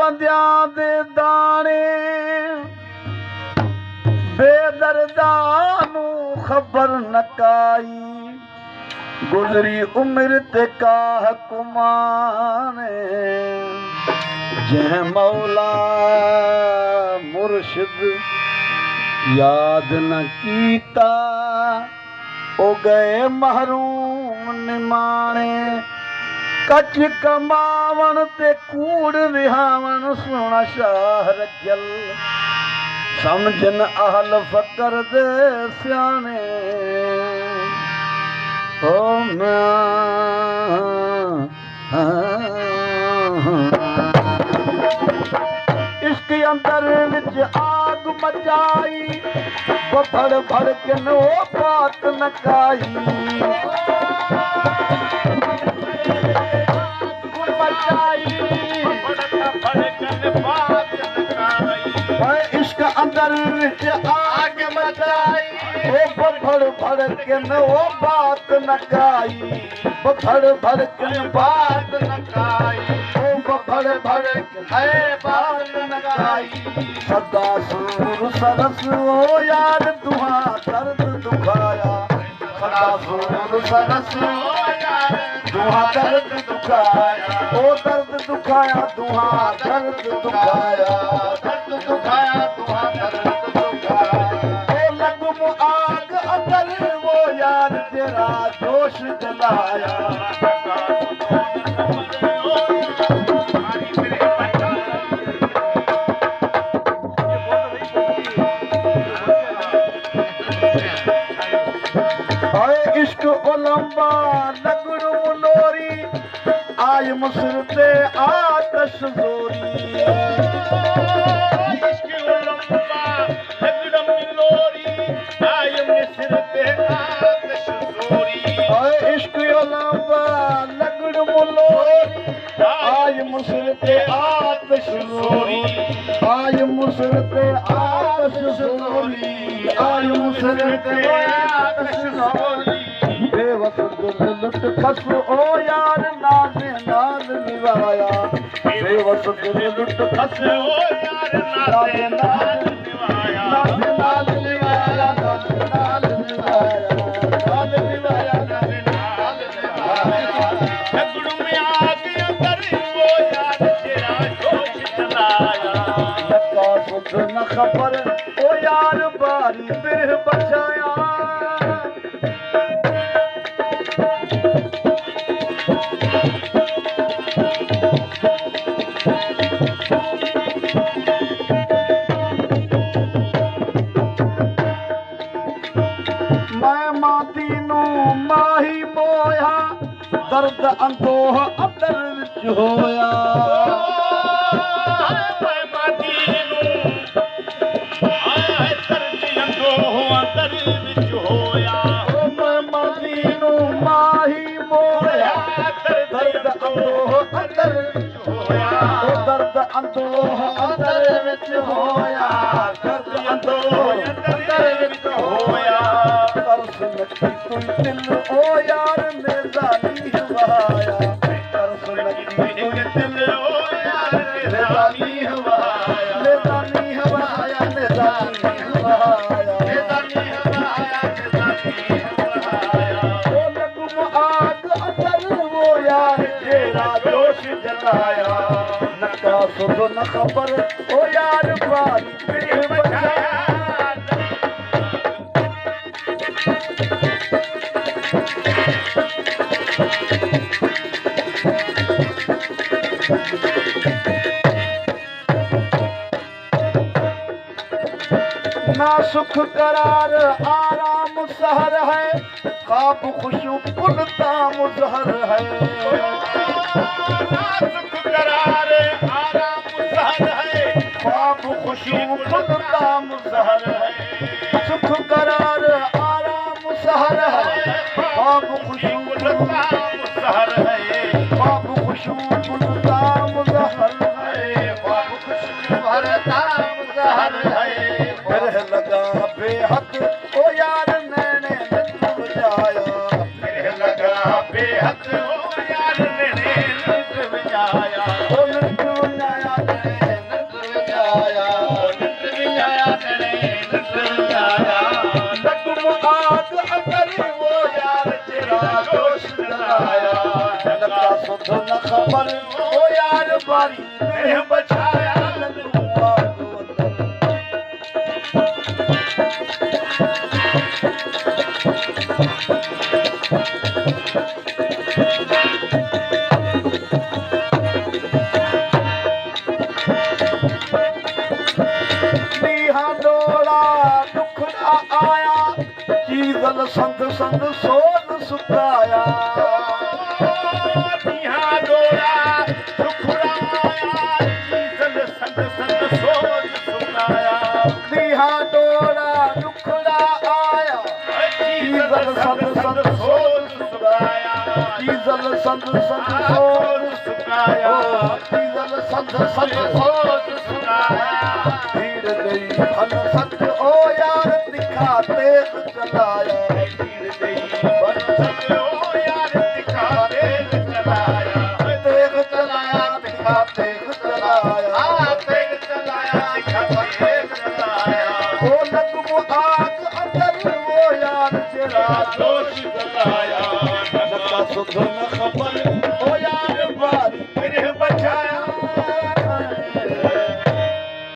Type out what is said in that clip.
बंदियां दे दाने बेदर्दा नू खबर न काई गुजरी उम्र ते काह कुमाने जह मौला मुर्शिद याद न कीता ओ गए महरूम निमाणे कच कमावन ते कूड़ विहावन सुना शाह रखियल समझन अहल फकर दे सियाने ओ इसके अंदर विच आग मचाई वो फड़ फड़ के नो बात न काई इश्क अंदर विच आग मचाई वो फड़ फड़ के नो बात न काई वो फड़ फड़ के बात न काई भड़ भड़ है बात न काई सदा सूर सरस ओ यार दुआ दर्द दुखाया सदा सूर सरस ओ यार दुआ दर्द दुखाया ओ दर्द दुखाया दुआ दर्द दुखाया दर्द दुखाया दुआ दर्द दुखाया ओ लगुम आग अंदर वो यार तेरा जोश जलाया इश्क लंबा लगड़ू लोरी आय मुसरते आतश जोरी इश्क लंबा लगड़ू लोरी आय मुसरते आतश जोरी इश्क लंबा लगड़ू लोरी आय मुसरते आतश जोरी आय मुसरते आतश जोरी आय मुसरते आतश जोरी लुट खस ओ यार नाज नाल निवाया बेवस दिल लुट खस ओ यार नाज नाल निवाया नाज नाल निवाया नाज नाल निवाया नाल निवाया नाज नाल निवाया लगड़ू में आग अंदर वो यार तेरा जोश जलाया लका सुध न खबर ओ यार बारी बिरह बचाया माही मोया दर्द अंदोह अंदर विच होया माही मोया दर्द अंदोह अंदर विच होया दर्द अंदोह अंदर विच होया दर्द अंदोह अंदर विच होया तरस लगी तुई दिल ओ यार मेज़ानी हवाया तरस लगी तुई दिल ओ यार मेज़ानी हवाया मेज़ानी हवाया मेज़ानी हवाया मेज़ानी हवाया मेज़ानी हवाया ओ लगुम आग अंदर वो यार तेरा जोश जलाया नका सुध न खबर ओ यार बारी बिरह बचाया ना सुख करार आराम सहर है ख्वाब खुशू कुलता मुजहर है ना सुख करार आराम सहर है ख्वाब खुशू कुलता मुजहर है सुख करार आराम सहर है ख्वाब खुशू कुलता मुजहर है ख्वाब खुशू कुलता मुजहर है ख्वाब खुशू भरता मुजहर है फिर लगा बेहद ओ यार मैंने नजर जाया फिर लगा बेहद ओ यार मैंने नजर जाया ओ नजर जाया पर ओ यार बारी ने बचाया लंगूआ डोला दुखड़ा आया चीजल संग संग सोन सुकाया डोला दुखड़ा आया चीजल संग संग सोन सुकाया डोला दुखड़ा आया चीजल संग संग सोन सुकाया चीजल संग संग सोन सुकाया चीजल संग संग सोन सुकाया भीड़ गई फल सच ओ यार दिखा